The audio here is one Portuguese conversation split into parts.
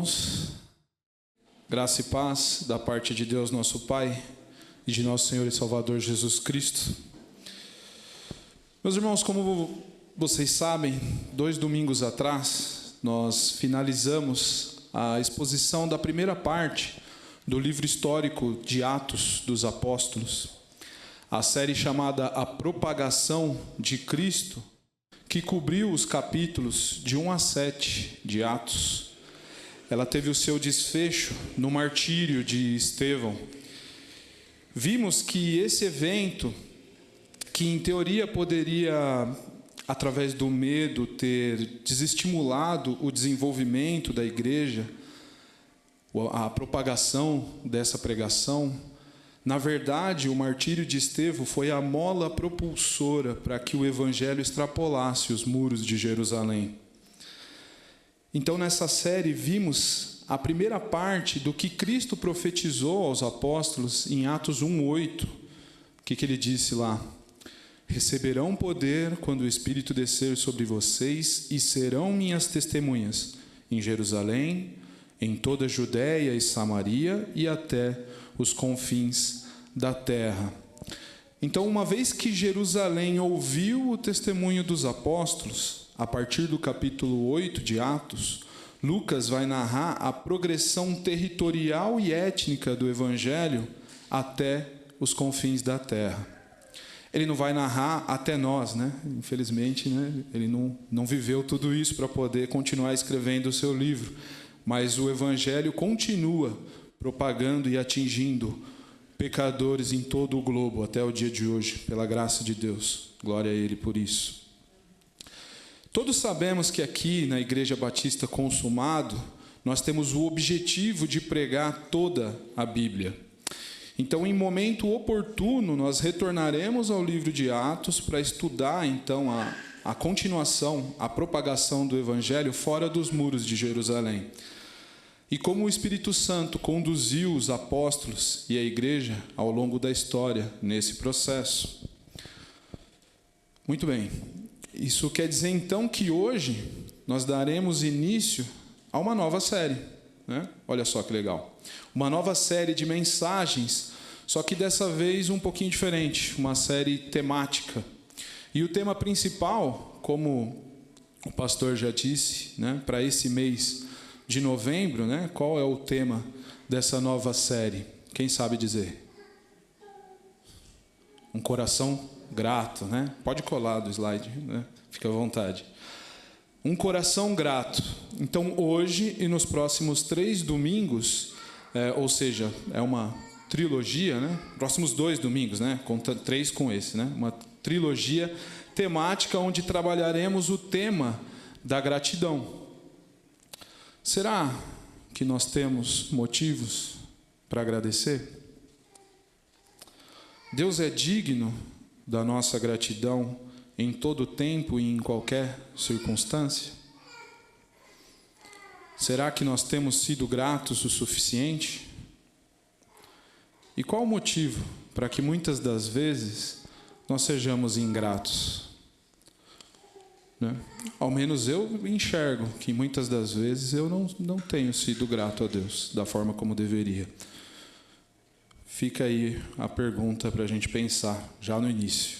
irmãos, graça e paz da parte de Deus nosso Pai e de nosso Senhor e Salvador Jesus Cristo. Meus irmãos, como vocês sabem, 2 domingos atrás, nós finalizamos a exposição da primeira parte do livro histórico de Atos dos Apóstolos, a série chamada A Propagação de Cristo, que cobriu os capítulos de 1 a 7 de Atos. Ela teve o seu desfecho no martírio de Estevão. Vimos que esse evento, que em teoria poderia, através do medo, ter desestimulado o desenvolvimento da igreja, a propagação dessa pregação, na verdade, o martírio de Estevão foi a mola propulsora para que o evangelho extrapolasse os muros de Jerusalém. Então, nessa série, vimos a primeira parte do que Cristo profetizou aos apóstolos em Atos 1:8. O que ele disse lá? Receberão poder quando o Espírito descer sobre vocês e serão minhas testemunhas em Jerusalém, em toda a Judéia e Samaria e até os confins da terra. Então, uma vez que Jerusalém ouviu o testemunho dos apóstolos, a partir do capítulo 8 de Atos, Lucas vai narrar a progressão territorial e étnica do evangelho até os confins da terra. Ele não vai narrar até nós, né? Infelizmente, né? Ele não viveu tudo isso para poder continuar escrevendo o seu livro. Mas o evangelho continua propagando e atingindo pecadores em todo o globo até o dia de hoje, pela graça de Deus. Glória a Ele por isso. Todos sabemos que aqui na Igreja Batista Consumado, nós temos o objetivo de pregar toda a Bíblia. Então, em momento oportuno, nós retornaremos ao livro de Atos para estudar, então, a continuação, a propagação do Evangelho fora dos muros de Jerusalém. E como o Espírito Santo conduziu os apóstolos e a igreja ao longo da história nesse processo. Muito bem. Isso quer dizer, então, que hoje nós daremos início a uma nova série, né? Olha só que legal. Uma nova série de mensagens, só que dessa vez um pouquinho diferente, uma série temática. E o tema principal, como o pastor já disse, né, para esse mês de novembro, né, qual é o tema dessa nova série? Quem sabe dizer? Um coração grato, né? Pode colar do slide, né? Fica à vontade. Um coração grato. Então, hoje e nos próximos 3 domingos, ou seja, é uma trilogia, né? Próximos 2 domingos, né? Conta 3 com esse, né? Uma trilogia temática onde trabalharemos o tema da gratidão. Será que nós temos motivos para agradecer? Deus é digno da nossa gratidão em todo tempo e em qualquer circunstância? Será que nós temos sido gratos o suficiente? E qual o motivo para que muitas das vezes nós sejamos ingratos? Né? Ao menos eu enxergo que muitas das vezes eu não tenho sido grato a Deus da forma como deveria. Fica aí a pergunta para a gente pensar já no início.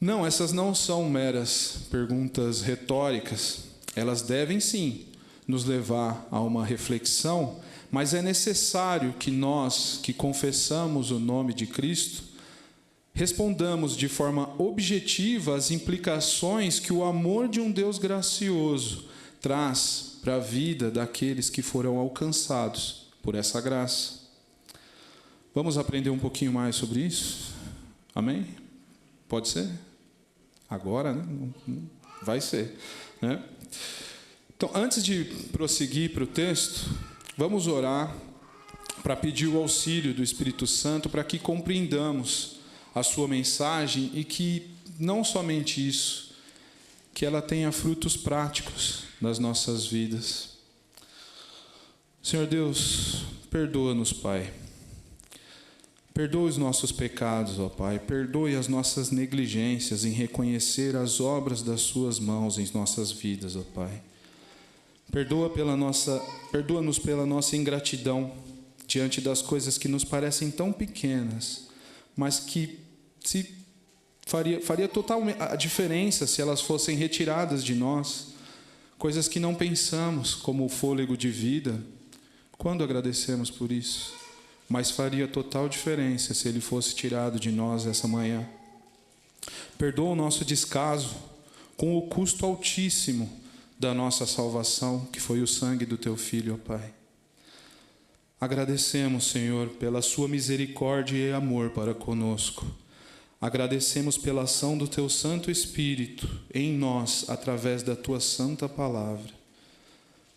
Não, essas não são meras perguntas retóricas. Elas devem sim nos levar a uma reflexão, mas é necessário que nós, que confessamos o nome de Cristo, respondamos de forma objetiva as implicações que o amor de um Deus gracioso traz para a vida daqueles que foram alcançados por essa graça. Vamos aprender um pouquinho mais sobre isso? Amém? Pode ser? Agora, né? Vai ser, né? Então, antes de prosseguir para o texto, vamos orar para pedir o auxílio do Espírito Santo para que compreendamos a sua mensagem e que, não somente isso, que ela tenha frutos práticos nas nossas vidas. Senhor Deus, perdoa-nos, Pai. Perdoe os nossos pecados, ó Pai. Perdoe as nossas negligências em reconhecer as obras das suas mãos em nossas vidas, ó Pai. Perdoa-nos pela nossa ingratidão diante das coisas que nos parecem tão pequenas, mas que faria total a diferença se elas fossem retiradas de nós. Coisas que não pensamos, como o fôlego de vida, quando agradecemos por isso, mas faria total diferença se ele fosse tirado de nós essa manhã. Perdoa o nosso descaso com o custo altíssimo da nossa salvação, que foi o sangue do teu Filho, ó Pai. Agradecemos, Senhor, pela sua misericórdia e amor para conosco. Agradecemos pela ação do teu Santo Espírito em nós, através da tua santa palavra.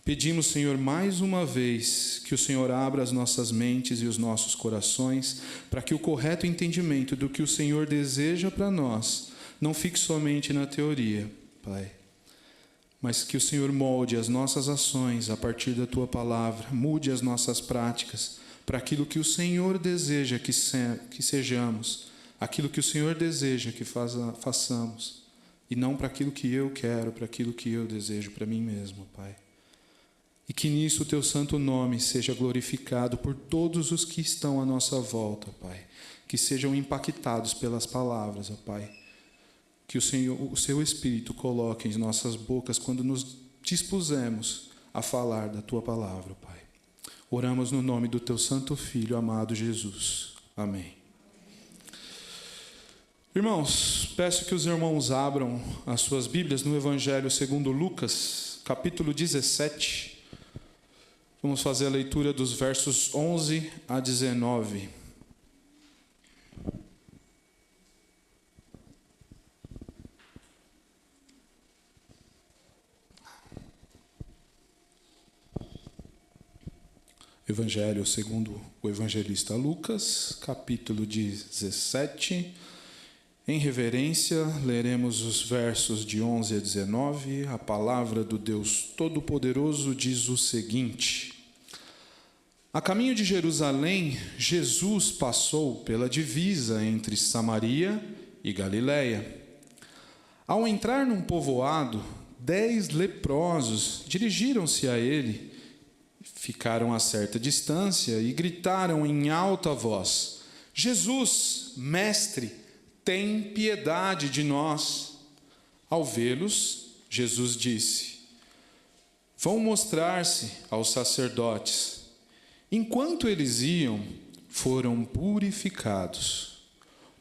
Pedimos, Senhor, mais uma vez, que o Senhor abra as nossas mentes e os nossos corações, para que o correto entendimento do que o Senhor deseja para nós não fique somente na teoria, Pai, mas que o Senhor molde as nossas ações a partir da tua palavra, mude as nossas práticas para aquilo que o Senhor deseja que sejamos, aquilo que o Senhor deseja que façamos, e não para aquilo que eu quero, para aquilo que eu desejo para mim mesmo, Pai. E que nisso o teu santo nome seja glorificado por todos os que estão à nossa volta, Pai. Que sejam impactados pelas palavras, ó Pai. Que o seu Espírito coloque em nossas bocas quando nos dispusemos a falar da tua palavra, Pai. Oramos no nome do teu santo Filho, amado Jesus. Amém. Irmãos, peço que os irmãos abram as suas Bíblias no Evangelho segundo Lucas, capítulo 17. Vamos fazer a leitura dos versos 11 a 19. Evangelho segundo o evangelista Lucas, capítulo 17. Em reverência, leremos os versos de 11 a 19. A palavra do Deus Todo-Poderoso diz o seguinte: A caminho de Jerusalém, Jesus passou pela divisa entre Samaria e Galiléia. Ao entrar num povoado, 10 leprosos dirigiram-se a ele, ficaram a certa distância e gritaram em alta voz: Jesus, mestre, tem piedade de nós. Ao vê-los, Jesus disse: Vão mostrar-se aos sacerdotes. Enquanto eles iam, foram purificados.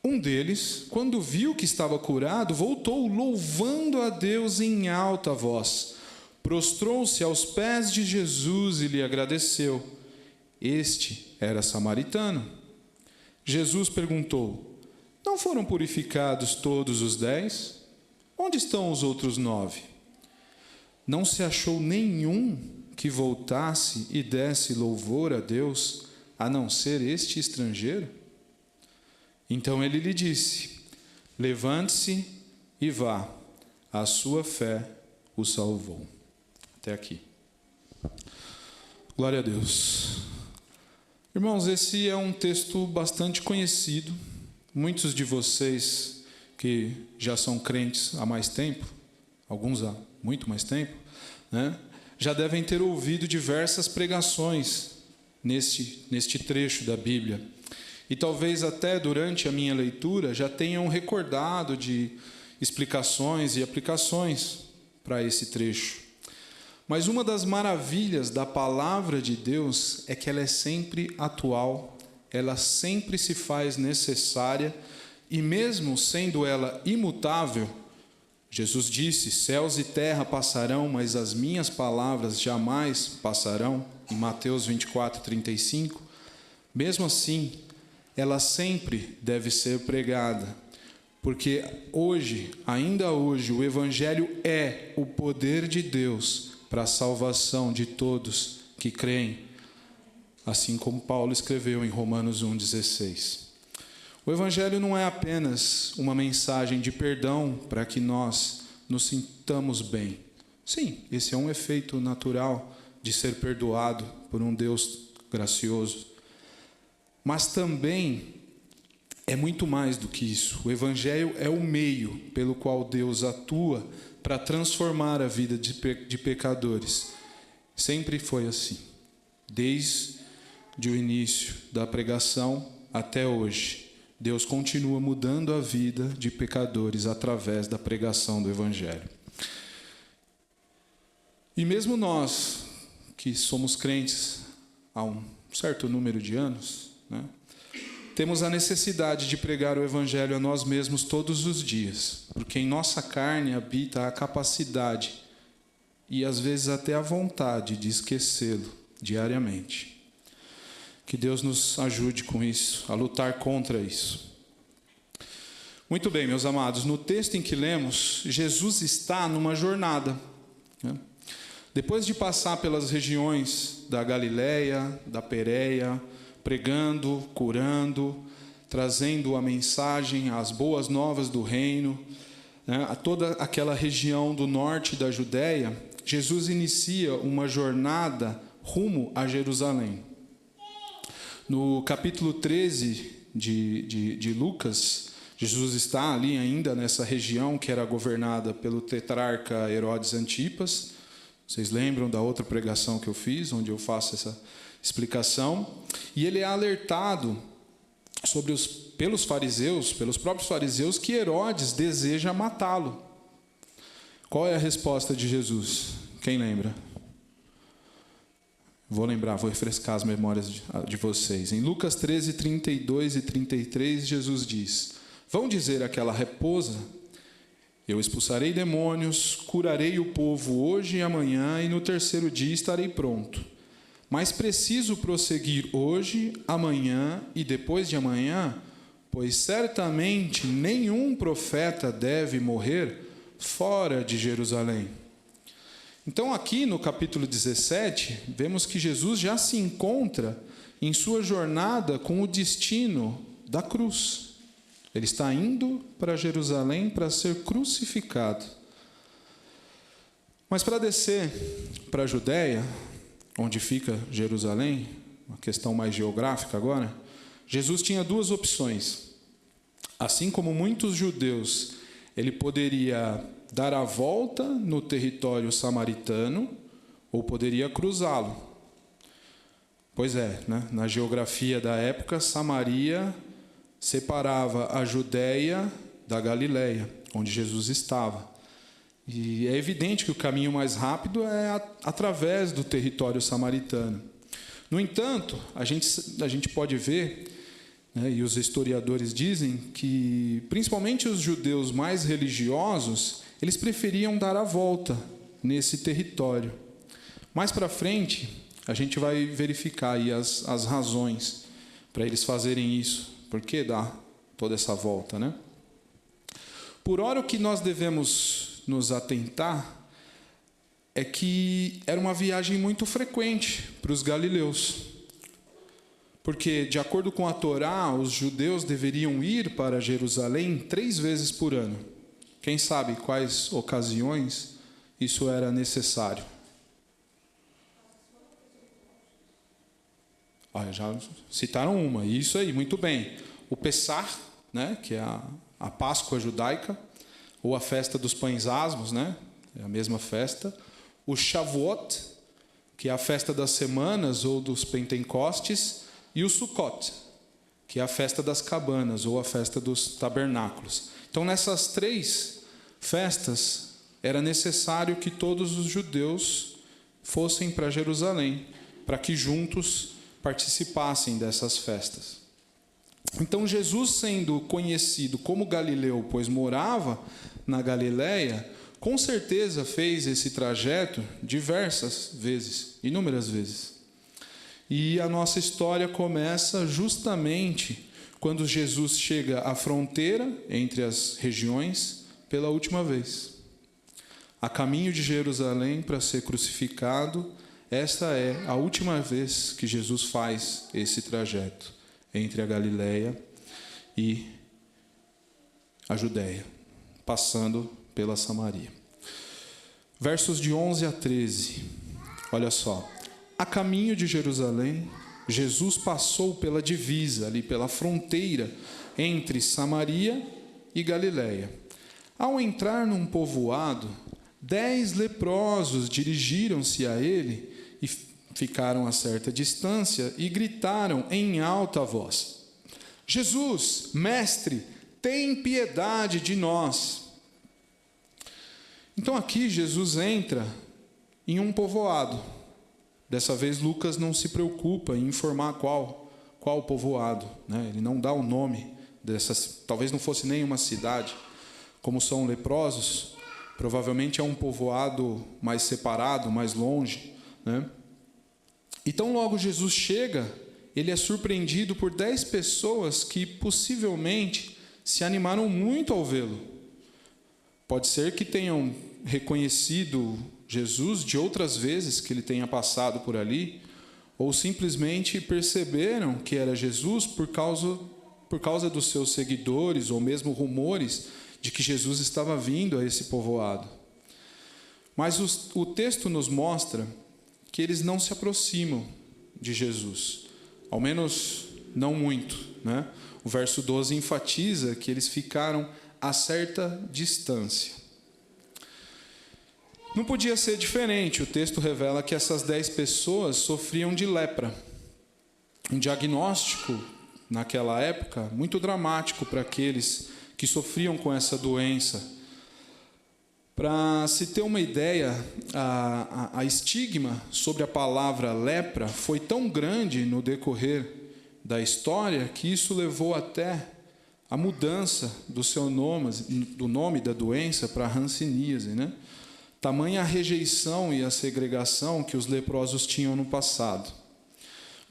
Um deles, quando viu que estava curado, voltou louvando a Deus em alta voz. Prostrou-se aos pés de Jesus e lhe agradeceu. Este era samaritano. Jesus perguntou: Não foram purificados todos os 10? Onde estão os outros 9? Não se achou nenhum que voltasse e desse louvor a Deus, a não ser este estrangeiro? Então ele lhe disse: Levante-se e vá, a sua fé o salvou. Até aqui. Glória a Deus. Irmãos, esse é um texto bastante conhecido. Muitos de vocês que já são crentes há mais tempo, alguns há muito mais tempo, né, já devem ter ouvido diversas pregações neste trecho da Bíblia. E talvez até durante a minha leitura já tenham recordado de explicações e aplicações para esse trecho. Mas uma das maravilhas da palavra de Deus é que ela é sempre atual, ela sempre se faz necessária, e mesmo sendo ela imutável, Jesus disse: céus e terra passarão, mas as minhas palavras jamais passarão, em Mateus 24:35. Mesmo assim, ela sempre deve ser pregada, porque ainda hoje, o Evangelho é o poder de Deus para a salvação de todos que creem, assim como Paulo escreveu em Romanos 1,16. O Evangelho não é apenas uma mensagem de perdão para que nós nos sintamos bem. Sim, esse é um efeito natural de ser perdoado por um Deus gracioso. Mas também é muito mais do que isso. O Evangelho é o meio pelo qual Deus atua para transformar a vida de pecadores. Sempre foi assim. Desde o início da pregação até hoje, Deus continua mudando a vida de pecadores através da pregação do Evangelho. E mesmo nós, que somos crentes há um certo número de anos, né, temos a necessidade de pregar o Evangelho a nós mesmos todos os dias, porque em nossa carne habita a capacidade e às vezes até a vontade de esquecê-lo diariamente. Que Deus nos ajude com isso, a lutar contra isso. Muito bem, meus amados, no texto em que lemos, Jesus está numa jornada, né? Depois de passar pelas regiões da Galileia, da Pérea, pregando, curando, trazendo a mensagem, as boas novas do reino, né, a toda aquela região do norte da Judéia, Jesus inicia uma jornada rumo a Jerusalém. No capítulo 13 de Lucas, Jesus está ali ainda nessa região que era governada pelo tetrarca Herodes Antipas. Vocês lembram da outra pregação que eu fiz, onde eu faço essa explicação? E ele é alertado pelos fariseus, pelos próprios fariseus, que Herodes deseja matá-lo. Qual é a resposta de Jesus? Quem lembra? Vou refrescar as memórias de vocês. Em Lucas 13, 32 e 33, Jesus diz: vão dizer àquela raposa: eu expulsarei demônios, curarei o povo hoje e amanhã, e no terceiro dia estarei pronto. Mas preciso prosseguir hoje, amanhã e depois de amanhã, pois certamente nenhum profeta deve morrer fora de Jerusalém. Então, aqui no capítulo 17, vemos que Jesus já se encontra em sua jornada com o destino da cruz. Ele está indo para Jerusalém para ser crucificado. Mas para descer para a Judéia, onde fica Jerusalém, uma questão mais geográfica agora, Jesus tinha duas opções. Assim como muitos judeus, ele poderia dar a volta no território samaritano ou poderia cruzá-lo. Pois é, né? Na geografia da época, Samaria separava a Judéia da Galileia, onde Jesus estava. E é evidente que o caminho mais rápido é através do território samaritano. No entanto, a gente pode ver, né, e os historiadores dizem que, principalmente os judeus mais religiosos, eles preferiam dar a volta nesse território. Mais para frente, a gente vai verificar aí as razões para eles fazerem isso. Por que dar toda essa volta, né? Por ora, o que nós devemos nos atentar é que era uma viagem muito frequente para os galileus. Porque, de acordo com a Torá, os judeus deveriam ir para Jerusalém 3 vezes por ano. Quem sabe quais ocasiões isso era necessário? Já citaram uma, isso aí, muito bem. O Pessah, né, que é a Páscoa judaica, ou a festa dos pães asmos, né, é a mesma festa. O Shavuot, que é a festa das semanas ou dos Pentecostes. E o Sukkot, que é a festa das cabanas ou a festa dos tabernáculos. Então, nessas 3 festas, era necessário que todos os judeus fossem para Jerusalém, para que juntos participassem dessas festas. Então, Jesus, sendo conhecido como Galileu, pois morava na Galileia, com certeza fez esse trajeto diversas vezes, inúmeras vezes. E a nossa história começa justamente quando Jesus chega à fronteira entre as regiões pela última vez. A caminho de Jerusalém para ser crucificado, esta é a última vez que Jesus faz esse trajeto entre a Galileia e a Judéia, passando pela Samaria. Versos de 11 a 13, olha só. A caminho de Jerusalém, Jesus passou pela divisa, ali pela fronteira entre Samaria e Galileia. Ao entrar num povoado, 10 leprosos dirigiram-se a ele ficaram a certa distância e gritaram em alta voz: Jesus, mestre, tem piedade de nós. Então aqui Jesus entra em um povoado. Dessa vez Lucas não se preocupa em informar qual povoado, né? Ele não dá o nome dessas, talvez não fosse nem uma cidade. Como são leprosos, provavelmente é um povoado mais separado, mais longe, né? Então logo Jesus chega, ele é surpreendido por 10 pessoas que possivelmente se animaram muito ao vê-lo. Pode ser que tenham reconhecido Jesus de outras vezes que ele tenha passado por ali, ou simplesmente perceberam que era Jesus por causa dos seus seguidores, ou mesmo rumores de que Jesus estava vindo a esse povoado. Mas o texto nos mostra que eles não se aproximam de Jesus, ao menos não muito, né? O verso 12 enfatiza que eles ficaram a certa distância. Não podia ser diferente, o texto revela que essas 10 pessoas sofriam de lepra. Um diagnóstico, naquela época, muito dramático para aqueles que sofriam com essa doença. Para se ter uma ideia, a estigma sobre a palavra lepra foi tão grande no decorrer da história que isso levou até a mudança do nome da doença para hanseníase, né? Tamanha a rejeição e a segregação que os leprosos tinham no passado.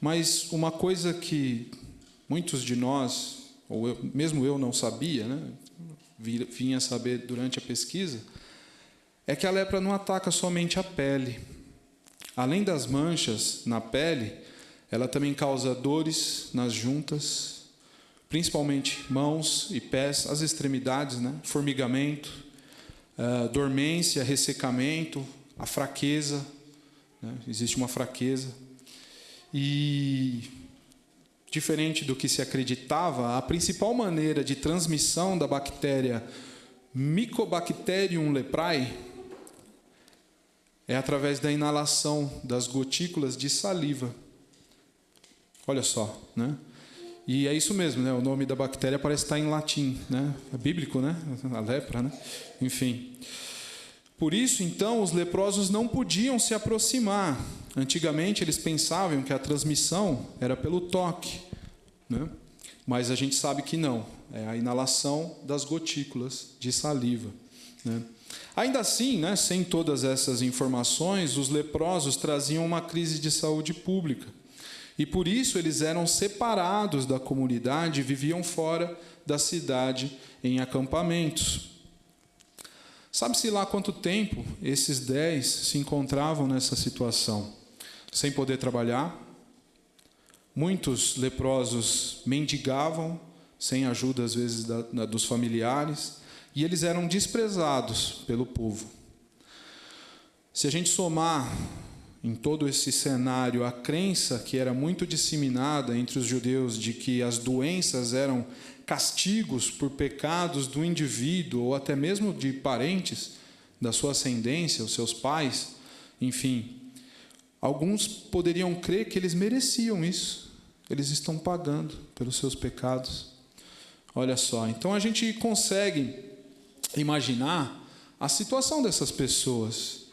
Mas uma coisa que muitos de nós, ou mesmo eu não sabia, né? Vinha saber durante a pesquisa, é que a lepra não ataca somente a pele. Além das manchas na pele, ela também causa dores nas juntas, principalmente mãos e pés, as extremidades, né? Formigamento, dormência, ressecamento, a fraqueza, né? Existe uma fraqueza. E, diferente do que se acreditava, a principal maneira de transmissão da bactéria Mycobacterium leprae é através da inalação das gotículas de saliva. Olha só, né? E é isso mesmo, né? O nome da bactéria parece estar em latim, né? É bíblico, né? A lepra, né? Enfim. Por isso, então, os leprosos não podiam se aproximar. Antigamente, eles pensavam que a transmissão era pelo toque, né? Mas a gente sabe que não. É a inalação das gotículas de saliva, né? Ainda assim, né, sem todas essas informações, os leprosos traziam uma crise de saúde pública. E por isso eles eram separados da comunidade e viviam fora da cidade em acampamentos. Sabe-se lá quanto tempo esses 10 se encontravam nessa situação? Sem poder trabalhar. Muitos leprosos mendigavam, sem ajuda às vezes dos familiares, e eles eram desprezados pelo povo. Se a gente somar em todo esse cenário a crença que era muito disseminada entre os judeus de que as doenças eram castigos por pecados do indivíduo ou até mesmo de parentes da sua ascendência, os seus pais, enfim, alguns poderiam crer que eles mereciam isso. Eles estão pagando pelos seus pecados. Olha só, então a gente consegue imaginar a situação dessas pessoas.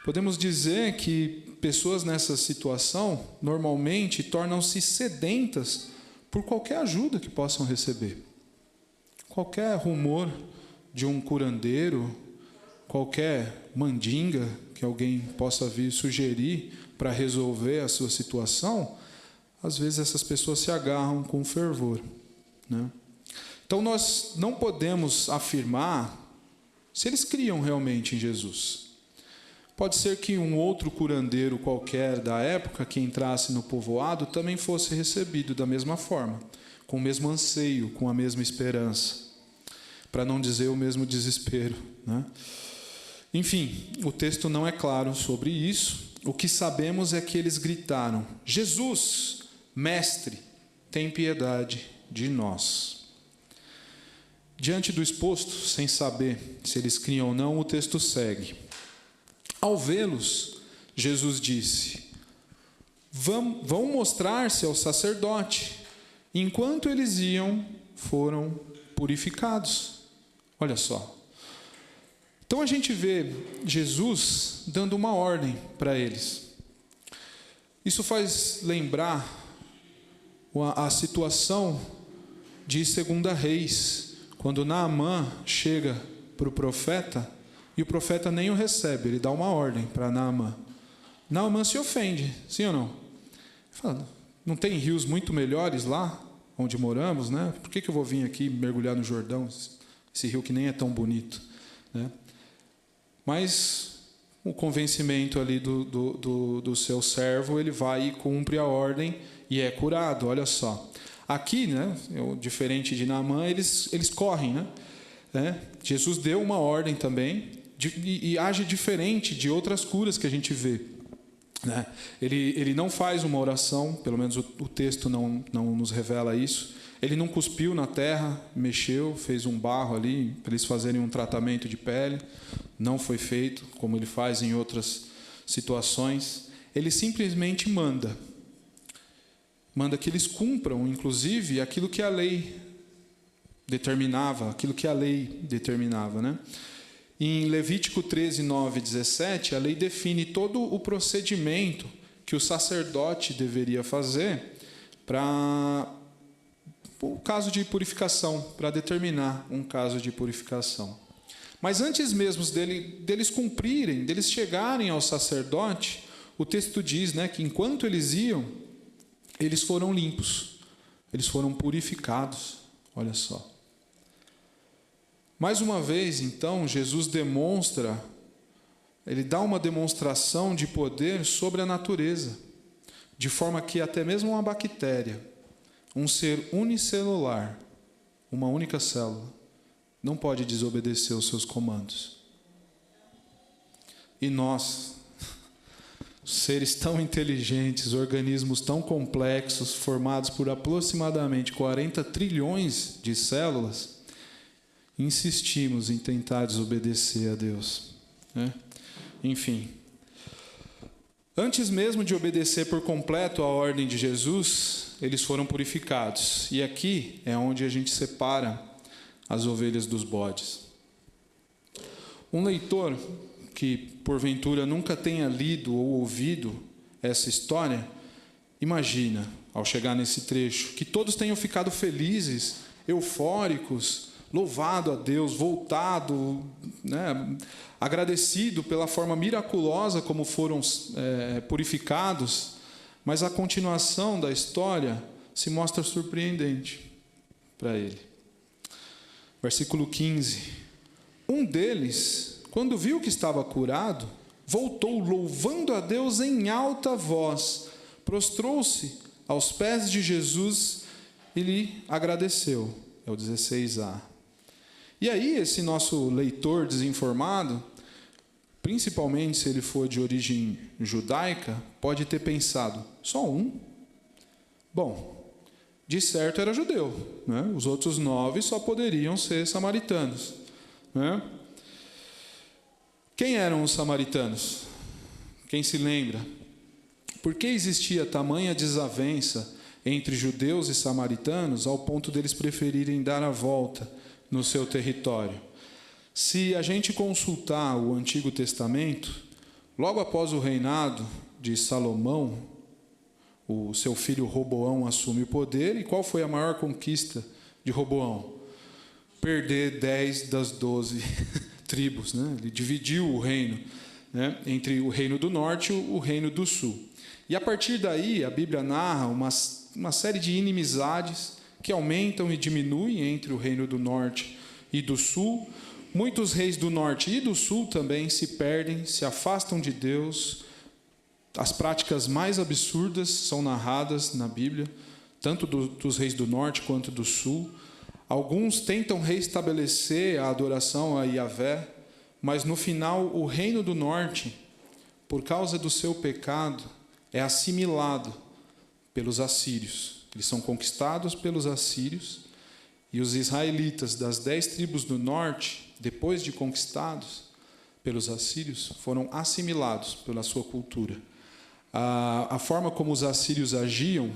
Podemos dizer que pessoas nessa situação normalmente tornam-se sedentas por qualquer ajuda que possam receber. Qualquer rumor de um curandeiro, qualquer mandinga que alguém possa vir sugerir para resolver a sua situação, às vezes essas pessoas se agarram com fervor, né? Então nós não podemos afirmar se eles criam realmente em Jesus. Pode ser que um outro curandeiro qualquer da época que entrasse no povoado também fosse recebido da mesma forma, com o mesmo anseio, com a mesma esperança, para não dizer o mesmo desespero, né? Enfim, o texto não é claro sobre isso. O que sabemos é que eles gritaram: Jesus, mestre, tem piedade de nós. Diante do exposto, sem saber se eles criam ou não, o texto segue. Ao vê-los, Jesus disse: vão mostrar-se ao sacerdote. Enquanto eles iam, foram purificados. Olha só. Então a gente vê Jesus dando uma ordem para eles. Isso faz lembrar a situação de 2 Reis, quando Naamã chega para o profeta, e o profeta nem o recebe, ele dá uma ordem para Naamã. Naamã se ofende, sim ou não? Ele fala, não tem rios muito melhores lá, onde moramos, né? Por que eu vou vir aqui mergulhar no Jordão, esse rio que nem é tão bonito, né? Mas o convencimento ali do seu servo, ele vai e cumpre a ordem e é curado, olha só. Aqui, né, diferente de Naamã, eles correm, né? Jesus deu uma ordem também e age diferente de outras curas que a gente vê, né? Ele não faz uma oração, pelo menos o texto não nos revela isso. Ele não cuspiu na terra, mexeu, fez um barro ali para eles fazerem um tratamento de pele. Não foi feito, como ele faz em outras situações. Ele simplesmente manda que eles cumpram, inclusive, aquilo que a lei determinava, né? Em Levítico 13, 9 e 17, a lei define todo o procedimento que o sacerdote deveria fazer para o caso de purificação, para determinar um caso de purificação. Mas antes mesmo deles cumprirem, deles chegarem ao sacerdote, o texto diz, né, que enquanto eles iam, eles foram limpos, eles foram purificados. Olha só. Mais uma vez, então, Jesus ele dá uma demonstração de poder sobre a natureza, de forma que até mesmo uma bactéria, um ser unicelular, uma única célula, não pode desobedecer os seus comandos. E nós, seres tão inteligentes, organismos tão complexos, formados por aproximadamente 40 trilhões de células, insistimos em tentar desobedecer a Deus, né? Enfim, antes mesmo de obedecer por completo a ordem de Jesus, eles foram purificados. E aqui é onde a gente separa as ovelhas dos bodes. Um leitor que, porventura, nunca tenha lido ou ouvido essa história, imagina, ao chegar nesse trecho, que todos tenham ficado felizes, eufóricos, louvado a Deus, voltado, né, agradecido pela forma miraculosa como foram purificados, mas a continuação da história se mostra surpreendente para ele. Versículo 15. Um deles, quando viu que estava curado, voltou louvando a Deus em alta voz, prostrou-se aos pés de Jesus e lhe agradeceu. É o 16a. E aí, esse nosso leitor desinformado, principalmente se ele for de origem judaica, pode ter pensado, só um? Bom, de certo era judeu, né? Os outros 9 só poderiam ser samaritanos, né? Quem eram os samaritanos? Quem se lembra? Por que existia tamanha desavença entre judeus e samaritanos ao ponto deles preferirem dar a volta no seu território? Se a gente consultar o Antigo Testamento, logo após o reinado de Salomão, o seu filho Roboão assume o poder. E qual foi a maior conquista de Roboão? Perder 10 das 12 tribos, né? Ele dividiu o reino, né, entre o reino do norte e o reino do sul. E a partir daí, a Bíblia narra uma série de inimizades que aumentam e diminuem entre o reino do norte e do sul. Muitos reis do norte e do sul também se perdem, se afastam de Deus. As práticas mais absurdas são narradas na Bíblia, tanto dos reis do norte quanto do sul. Alguns tentam restabelecer a adoração a Yahvé, mas no final o reino do norte, por causa do seu pecado, é assimilado pelos assírios. Eles são conquistados pelos assírios, e os israelitas das 10 tribos do norte, depois de conquistados pelos assírios, foram assimilados pela sua cultura. A forma como os assírios agiam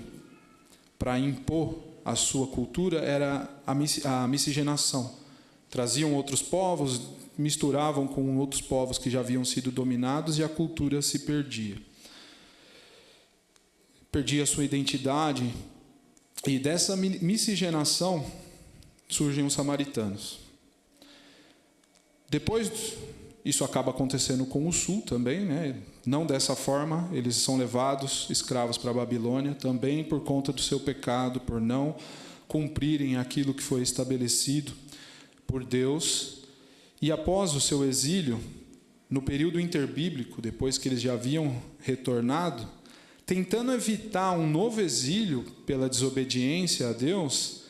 para impor a sua cultura era a miscigenação. Traziam outros povos, misturavam com outros povos que já haviam sido dominados e a cultura se perdia. Perdia a sua identidade. E dessa miscigenação surgem os samaritanos. Depois, isso acaba acontecendo com o sul também, né? Não dessa forma, eles são levados escravos para a Babilônia, também por conta do seu pecado, por não cumprirem aquilo que foi estabelecido por Deus. E após o seu exílio, no período interbíblico, depois que eles já haviam retornado, tentando evitar um novo exílio pela desobediência a Deus,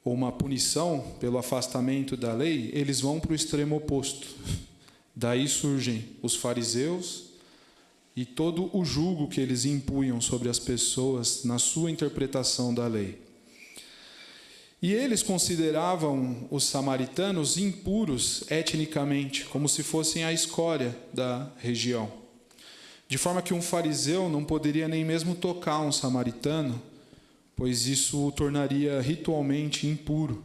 ou uma punição pelo afastamento da lei, eles vão para o extremo oposto. Daí surgem os fariseus e todo o julgo que eles impunham sobre as pessoas na sua interpretação da lei. E eles consideravam os samaritanos impuros etnicamente, como se fossem a escória da região. De forma que um fariseu não poderia nem mesmo tocar um samaritano, pois isso o tornaria ritualmente impuro.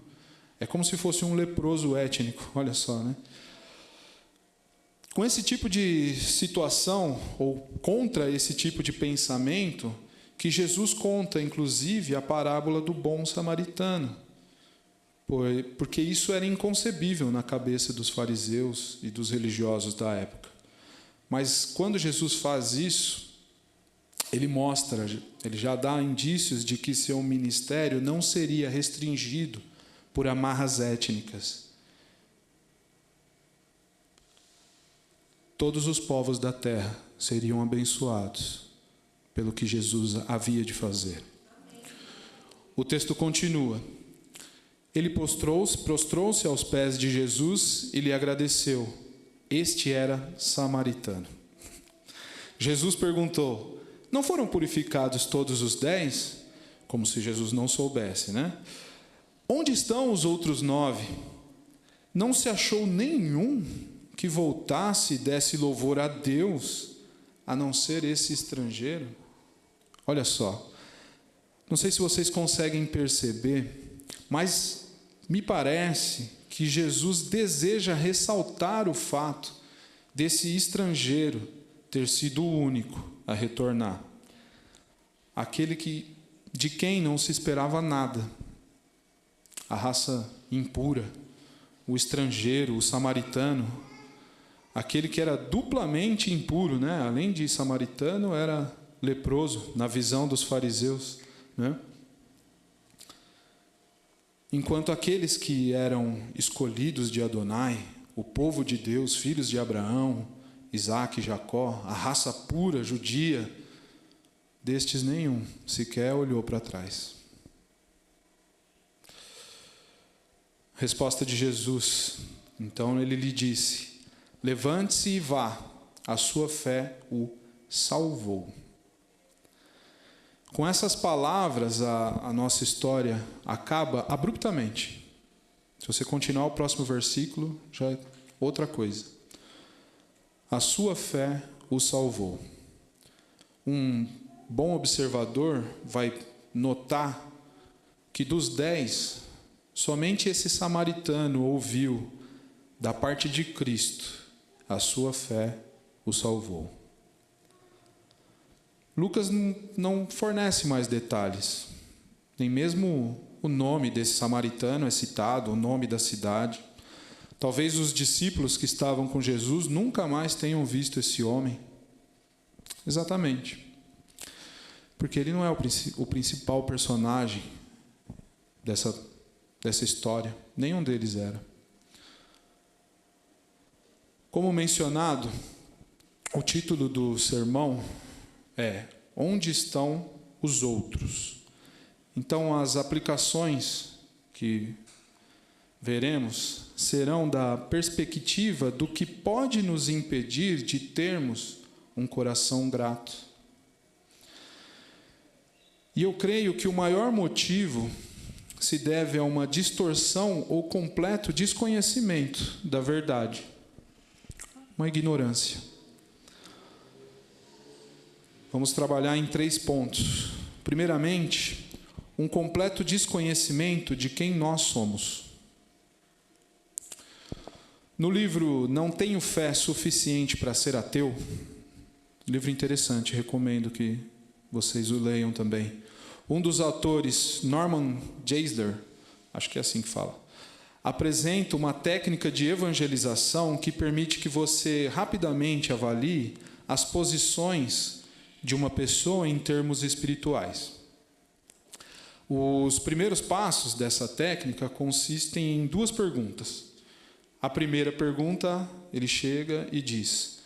É como se fosse um leproso étnico, olha só, né? Com esse tipo de situação, ou contra esse tipo de pensamento, que Jesus conta, inclusive, a parábola do bom samaritano. Porque isso era inconcebível na cabeça dos fariseus e dos religiosos da época. Mas quando Jesus faz isso, ele mostra, ele já dá indícios de que seu ministério não seria restringido por amarras étnicas. Todos os povos da terra seriam abençoados pelo que Jesus havia de fazer. O texto continua. Ele prostrou-se aos pés de Jesus e lhe agradeceu. Este era samaritano. Jesus perguntou: não foram purificados todos os 10? Como se Jesus não soubesse, né? Onde estão os outros 9? Não se achou nenhum que voltasse e desse louvor a Deus, a não ser esse estrangeiro? Olha só, não sei se vocês conseguem perceber, mas me parece que Jesus deseja ressaltar o fato desse estrangeiro ter sido o único a retornar. Aquele de quem não se esperava nada. A raça impura, o estrangeiro, o samaritano, aquele que era duplamente impuro, né? Além de samaritano, era leproso, na visão dos fariseus, né? Enquanto aqueles que eram escolhidos de Adonai, o povo de Deus, filhos de Abraão, Isaque e Jacó, a raça pura judia, destes nenhum sequer olhou para trás. Resposta de Jesus. Então ele lhe disse: levante-se e vá, a sua fé o salvou. Com essas palavras, a nossa história acaba abruptamente. Se você continuar o próximo versículo, já é outra coisa. A sua fé o salvou. Um bom observador vai notar que dos 10, somente esse samaritano ouviu da parte de Cristo: a sua fé o salvou. Lucas não fornece mais detalhes, nem mesmo o nome desse samaritano é citado, o nome da cidade. Talvez os discípulos que estavam com Jesus nunca mais tenham visto esse homem. Exatamente. Porque ele não é o principal personagem dessa história. Nenhum deles era. Como mencionado, o título do sermão é: onde estão os outros? Então, as aplicações que veremos serão da perspectiva do que pode nos impedir de termos um coração grato. E eu creio que o maior motivo se deve a uma distorção ou completo desconhecimento da verdade, uma ignorância. vamos trabalhar em 3 pontos. Primeiramente, um completo desconhecimento de quem nós somos. No livro Não Tenho Fé Suficiente para Ser Ateu, livro interessante, recomendo que vocês o leiam também. Um dos autores, Norman Geisler, acho que é assim que fala, apresenta uma técnica de evangelização que permite que você rapidamente avalie as posições de uma pessoa em termos espirituais. Os primeiros passos dessa técnica consistem em 2 perguntas. A primeira pergunta, ele chega e diz: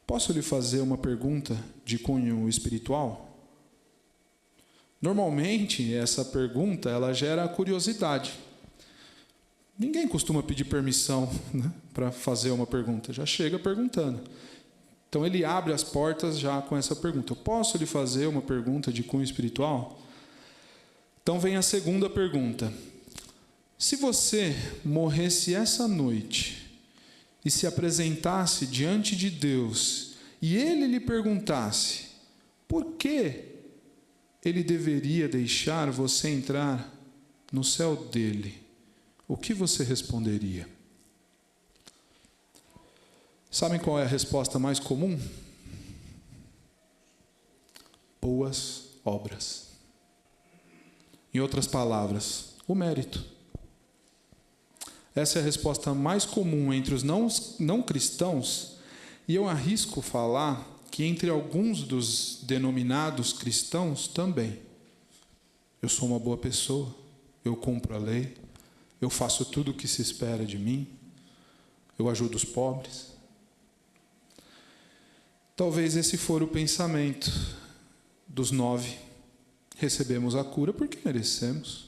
posso lhe fazer uma pergunta de cunho espiritual? Normalmente, essa pergunta ela gera curiosidade. Ninguém costuma pedir permissão, né, para fazer uma pergunta, já chega perguntando. Então ele abre as portas já com essa pergunta: eu posso lhe fazer uma pergunta de cunho espiritual? Então vem a segunda pergunta: se você morresse essa noite e se apresentasse diante de Deus e Ele lhe perguntasse por que Ele deveria deixar você entrar no céu dele, o que você responderia? Sabem qual é a resposta mais comum? Boas obras. Em outras palavras, o mérito. Essa é a resposta mais comum entre os não cristãos, e eu arrisco falar que entre alguns dos denominados cristãos também. Eu sou uma boa pessoa, eu cumpro a lei, eu faço tudo o que se espera de mim, eu ajudo os pobres. Talvez esse for o pensamento dos 9. Recebemos a cura porque merecemos.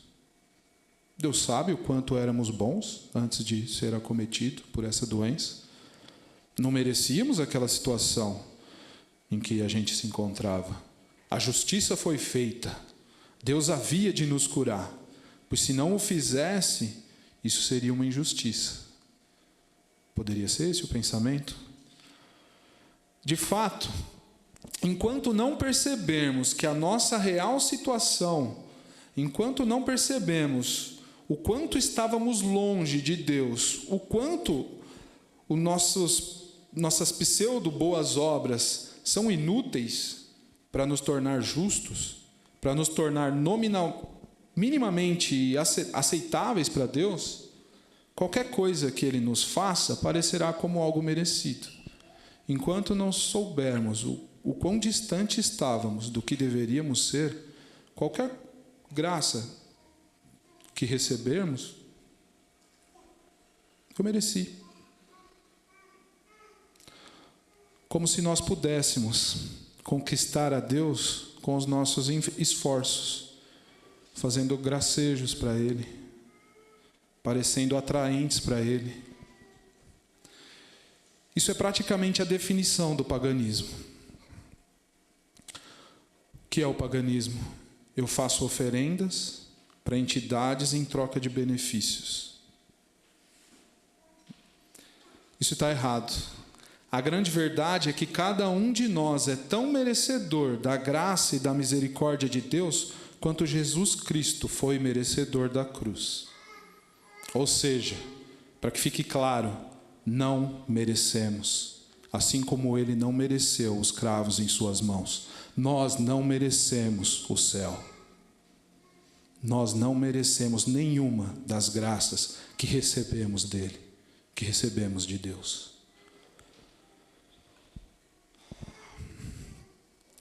Deus sabe o quanto éramos bons antes de ser acometido por essa doença. Não merecíamos aquela situação em que a gente se encontrava. A justiça foi feita. Deus havia de nos curar. Pois se não o fizesse, isso seria uma injustiça. Poderia ser esse o pensamento? De fato, enquanto não percebermos que a nossa real situação, enquanto não percebemos o quanto estávamos longe de Deus, o quanto nossas pseudo-boas obras são inúteis para nos tornar justos, para nos tornar minimamente aceitáveis para Deus, qualquer coisa que Ele nos faça parecerá como algo merecido. Enquanto não soubermos o quão distante estávamos do que deveríamos ser, qualquer graça que recebermos, eu mereci. Como se nós pudéssemos conquistar a Deus com os nossos esforços, fazendo gracejos para Ele, parecendo atraentes para Ele. Isso é praticamente a definição do paganismo. O que é o paganismo? Eu faço oferendas para entidades em troca de benefícios. Isso está errado. A grande verdade é que cada um de nós é tão merecedor da graça e da misericórdia de Deus quanto Jesus Cristo foi merecedor da cruz. Ou seja, para que fique claro, não merecemos, assim como Ele não mereceu os cravos em suas mãos. Nós não merecemos o céu. Nós não merecemos nenhuma das graças que recebemos dele, que recebemos de Deus.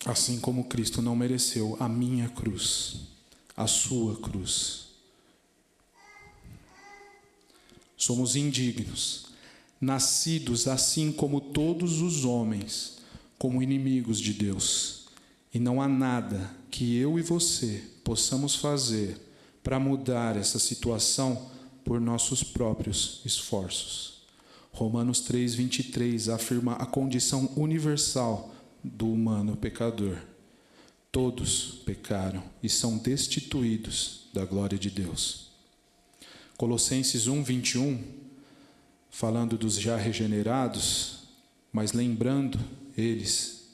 Assim como Cristo não mereceu a minha cruz, a sua cruz. Somos indignos, nascidos assim como todos os homens, como inimigos de Deus. E não há nada que eu e você possamos fazer para mudar essa situação por nossos próprios esforços. Romanos 3:23 afirma a condição universal do humano pecador. Todos pecaram e são destituídos da glória de Deus. Colossenses 1:21, falando dos já regenerados, mas lembrando eles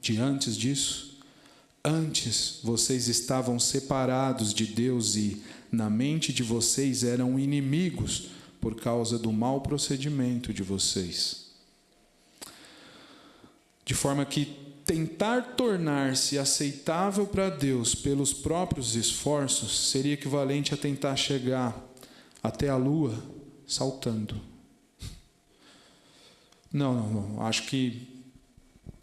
de antes disso? Antes vocês estavam separados de Deus e, na mente de vocês, eram inimigos por causa do mau procedimento de vocês. De forma que tentar tornar-se aceitável para Deus pelos próprios esforços seria equivalente a tentar chegar até a lua saltando. Não, acho que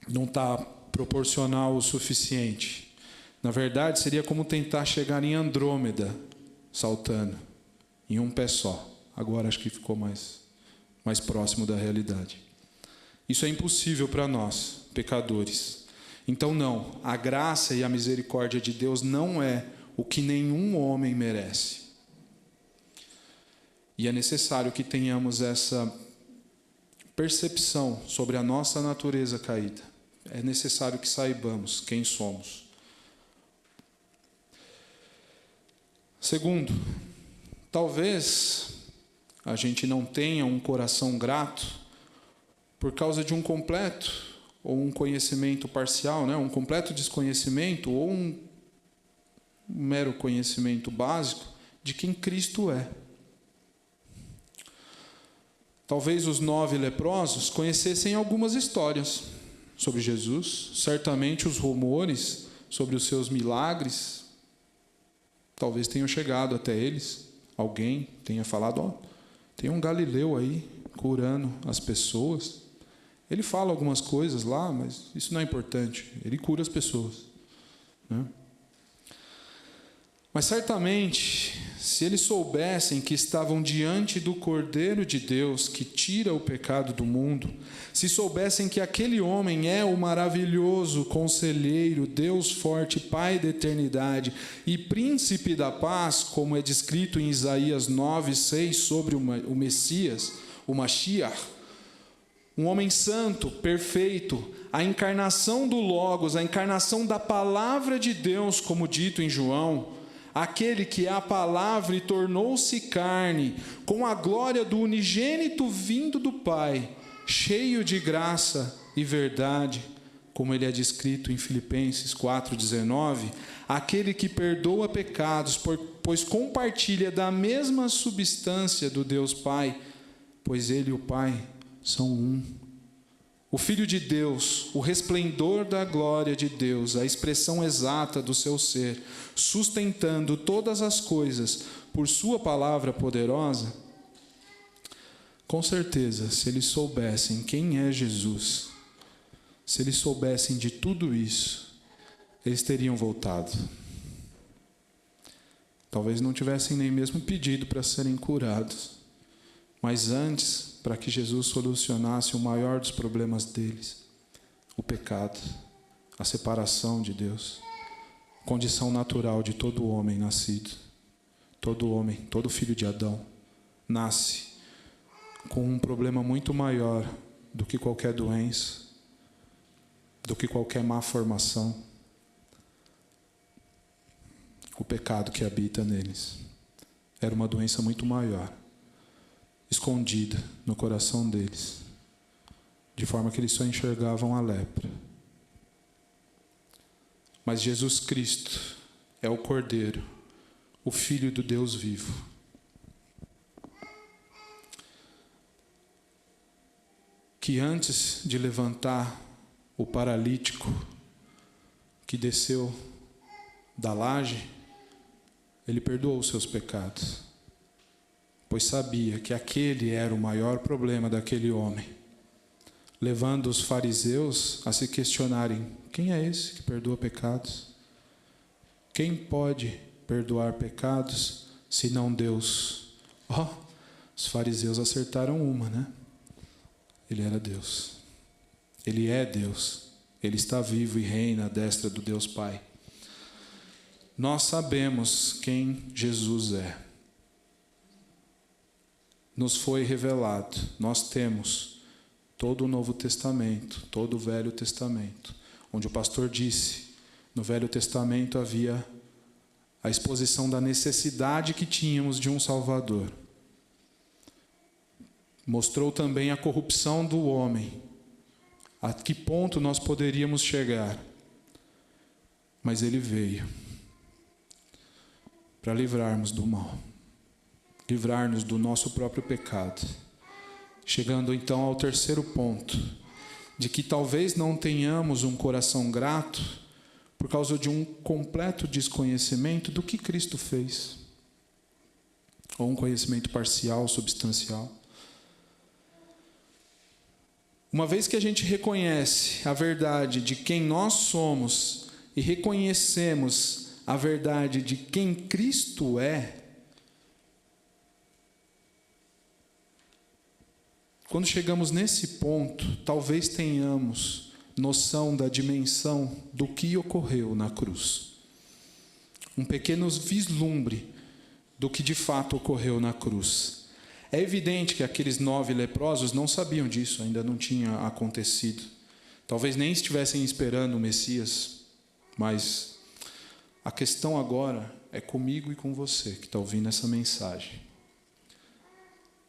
não está proporcional o suficiente. Na verdade, seria como tentar chegar em Andrômeda saltando, em um pé só. Agora acho que ficou mais próximo da realidade. Isso é impossível para nós, pecadores. Então não, a graça e a misericórdia de Deus não é o que nenhum homem merece. E é necessário que tenhamos essa percepção sobre a nossa natureza caída. É necessário que saibamos quem somos. Segundo, talvez a gente não tenha um coração grato por causa de um completo ou um conhecimento parcial, um completo desconhecimento ou um mero conhecimento básico de quem Cristo é. Talvez os 9 leprosos conhecessem algumas histórias sobre Jesus, certamente os rumores sobre os seus milagres, talvez tenham chegado até eles, alguém tenha falado, tem um galileu aí curando as pessoas, ele fala algumas coisas lá, mas isso não é importante, ele cura as pessoas, né? Mas certamente, se eles soubessem que estavam diante do Cordeiro de Deus que tira o pecado do mundo, se soubessem que aquele homem é o maravilhoso conselheiro, Deus forte, Pai da eternidade e príncipe da paz, como é descrito em Isaías 9:6 sobre o Messias, o Mashiach, um homem santo, perfeito, a encarnação do Logos, a encarnação da palavra de Deus, como dito em João, aquele que é a palavra e tornou-se carne, com a glória do unigênito vindo do Pai, cheio de graça e verdade, como ele é descrito em Filipenses 4:19, aquele que perdoa pecados, pois compartilha da mesma substância do Deus Pai, pois ele e o Pai são um. O Filho de Deus, o resplendor da glória de Deus, a expressão exata do seu ser, sustentando todas as coisas por sua palavra poderosa. Com certeza, se eles soubessem quem é Jesus, se eles soubessem de tudo isso, eles teriam voltado. Talvez não tivessem nem mesmo pedido para serem curados, mas antes, para que Jesus solucionasse o maior dos problemas deles, o pecado, a separação de Deus, condição natural de todo homem nascido. Todo homem, todo filho de Adão, nasce com um problema muito maior do que qualquer doença, do que qualquer má formação. O pecado que habita neles era uma doença muito maior, escondida no coração deles, de forma que eles só enxergavam a lepra. Mas Jesus Cristo é o Cordeiro, o Filho do Deus vivo. Que antes de levantar o paralítico que desceu da laje, ele perdoou os seus pecados, pois sabia que aquele era o maior problema daquele homem, levando os fariseus a se questionarem: quem é esse que perdoa pecados? Quem pode perdoar pecados senão Deus? Os fariseus acertaram uma, né? Ele era Deus. Ele é Deus. Ele está vivo e reina à destra do Deus Pai. Nós sabemos quem Jesus é. Nos foi revelado. Nós temos todo o Novo Testamento, todo o Velho Testamento, onde o pastor disse, no Velho Testamento havia a exposição da necessidade que tínhamos de um Salvador. Mostrou também a corrupção do homem, a que ponto nós poderíamos chegar. Mas ele veio para livrarmos do mal, livrar-nos do nosso próprio pecado. Chegando então ao terceiro ponto, de que talvez não tenhamos um coração grato por causa de um completo desconhecimento do que Cristo fez, ou um conhecimento parcial, substancial. Uma vez que a gente reconhece a verdade de quem nós somos e reconhecemos a verdade de quem Cristo é, quando chegamos nesse ponto, talvez tenhamos noção da dimensão do que ocorreu na cruz. Um pequeno vislumbre do que de fato ocorreu na cruz. É evidente que aqueles 9 leprosos não sabiam disso, ainda não tinha acontecido. Talvez nem estivessem esperando o Messias, mas a questão agora é comigo e com você que está ouvindo essa mensagem.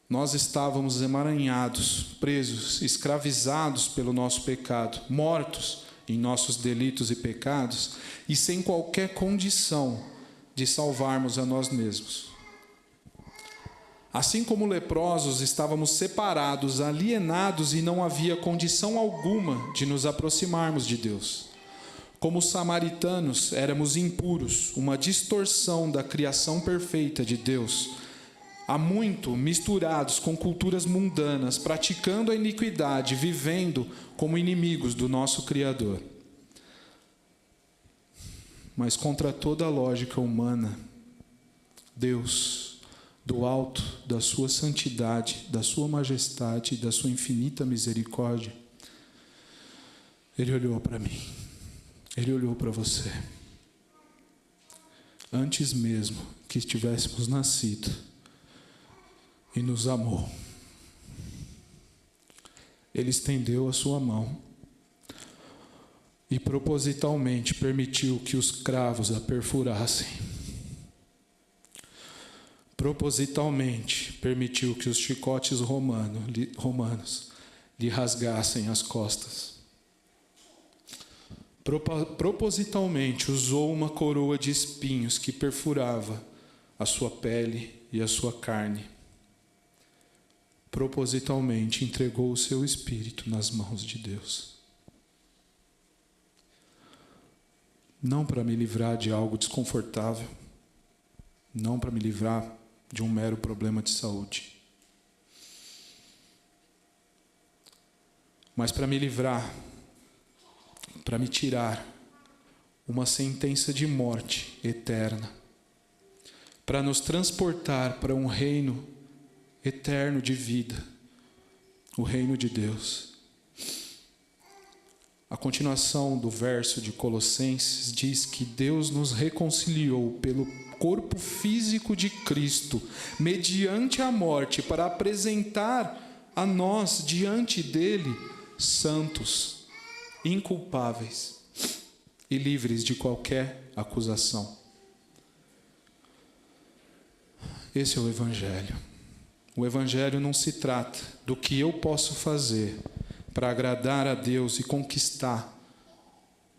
Nós estávamos emaranhados, presos, escravizados pelo nosso pecado, mortos em nossos delitos e pecados e sem qualquer condição de salvarmos a nós mesmos. Assim como leprosos, estávamos separados, alienados e não havia condição alguma de nos aproximarmos de Deus. Como os samaritanos, éramos impuros, uma distorção da criação perfeita de Deus, há muito misturados com culturas mundanas, praticando a iniquidade, vivendo como inimigos do nosso Criador. Mas contra toda a lógica humana, Deus, do alto da sua santidade, da sua majestade, da sua infinita misericórdia, Ele olhou para mim, Ele olhou para você. Antes mesmo que estivéssemos nascido, e nos amou. Ele estendeu a sua mão e propositalmente permitiu que os cravos a perfurassem. Propositalmente permitiu que os chicotes romanos lhe rasgassem as costas. Propositalmente usou uma coroa de espinhos que perfurava a sua pele e a sua carne. Propositalmente entregou o seu espírito nas mãos de Deus. Não para me livrar de algo desconfortável, não para me livrar de um mero problema de saúde, mas para me livrar, para me tirar uma sentença de morte eterna, para nos transportar para um reino eterno de vida, o reino de Deus. A continuação do verso de Colossenses diz que Deus nos reconciliou pelo corpo físico de Cristo, mediante a morte, para apresentar a nós diante dele santos, inculpáveis e livres de qualquer acusação. Esse é o Evangelho. O Evangelho não se trata do que eu posso fazer para agradar a Deus e conquistar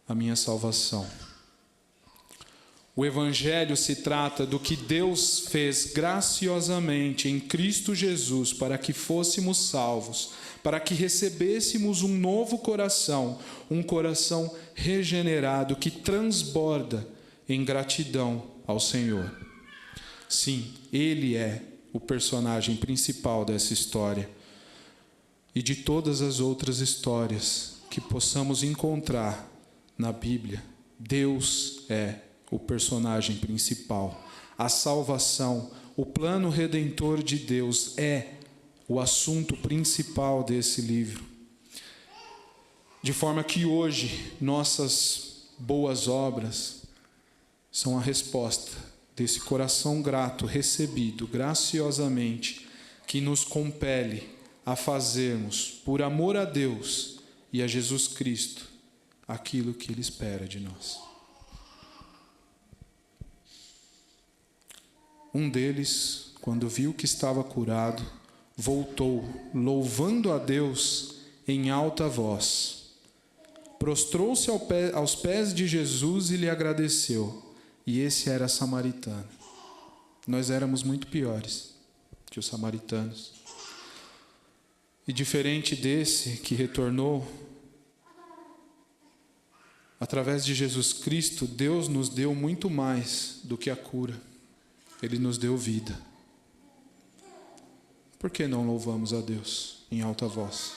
a minha salvação. O Evangelho se trata do que Deus fez graciosamente em Cristo Jesus para que fôssemos salvos, para que recebêssemos um novo coração, um coração regenerado que transborda em gratidão ao Senhor. Sim, Ele é o personagem principal dessa história e de todas as outras histórias que possamos encontrar na Bíblia. Deus é o personagem principal. A salvação, o plano redentor de Deus é o assunto principal desse livro. De forma que hoje nossas boas obras são a resposta desse coração grato recebido graciosamente, que nos compele a fazermos, por amor a Deus e a Jesus Cristo, aquilo que Ele espera de nós. Um deles, quando viu que estava curado, voltou, louvando a Deus em alta voz. prostrou-se aos pés de Jesus e lhe agradeceu. E esse era samaritano. Nós éramos muito piores que os samaritanos. E diferente desse que retornou, através de Jesus Cristo, Deus nos deu muito mais do que a cura. Ele nos deu vida. Por que não louvamos a Deus em alta voz?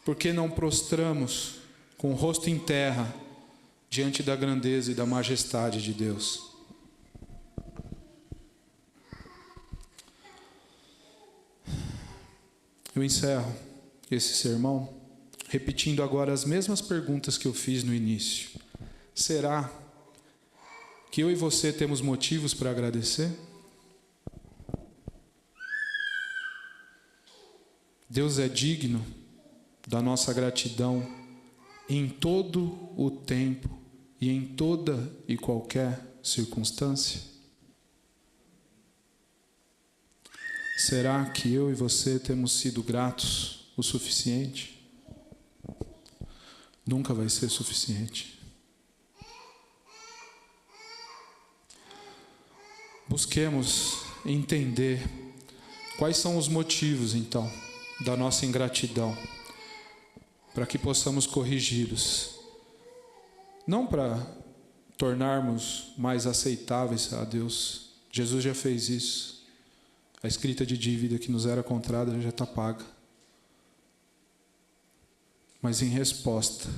Por que não prostramos com o rosto em terra diante da grandeza e da majestade de Deus? Eu encerro esse sermão repetindo agora as mesmas perguntas que eu fiz no início. Será que eu e você temos motivos para agradecer? Deus é digno da nossa gratidão em todo o tempo e em toda e qualquer circunstância? Será que eu e você temos sido gratos o suficiente? Nunca vai ser suficiente. Busquemos entender quais são os motivos, então, da nossa ingratidão, para que possamos corrigi-los. Não para tornarmos mais aceitáveis a Deus. Jesus já fez isso. A escrita de dívida que nos era contrada já está paga. Mas em resposta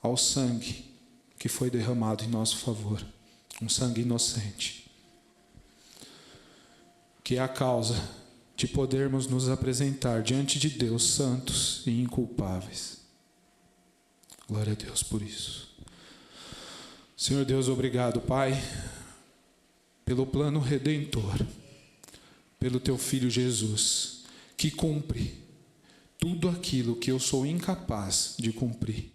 ao sangue que foi derramado em nosso favor, um sangue inocente, que é a causa de podermos nos apresentar diante de Deus santos e inculpáveis. Glória a Deus por isso. Senhor Deus, obrigado, Pai, pelo plano redentor, pelo Teu Filho Jesus, que cumpre tudo aquilo que eu sou incapaz de cumprir.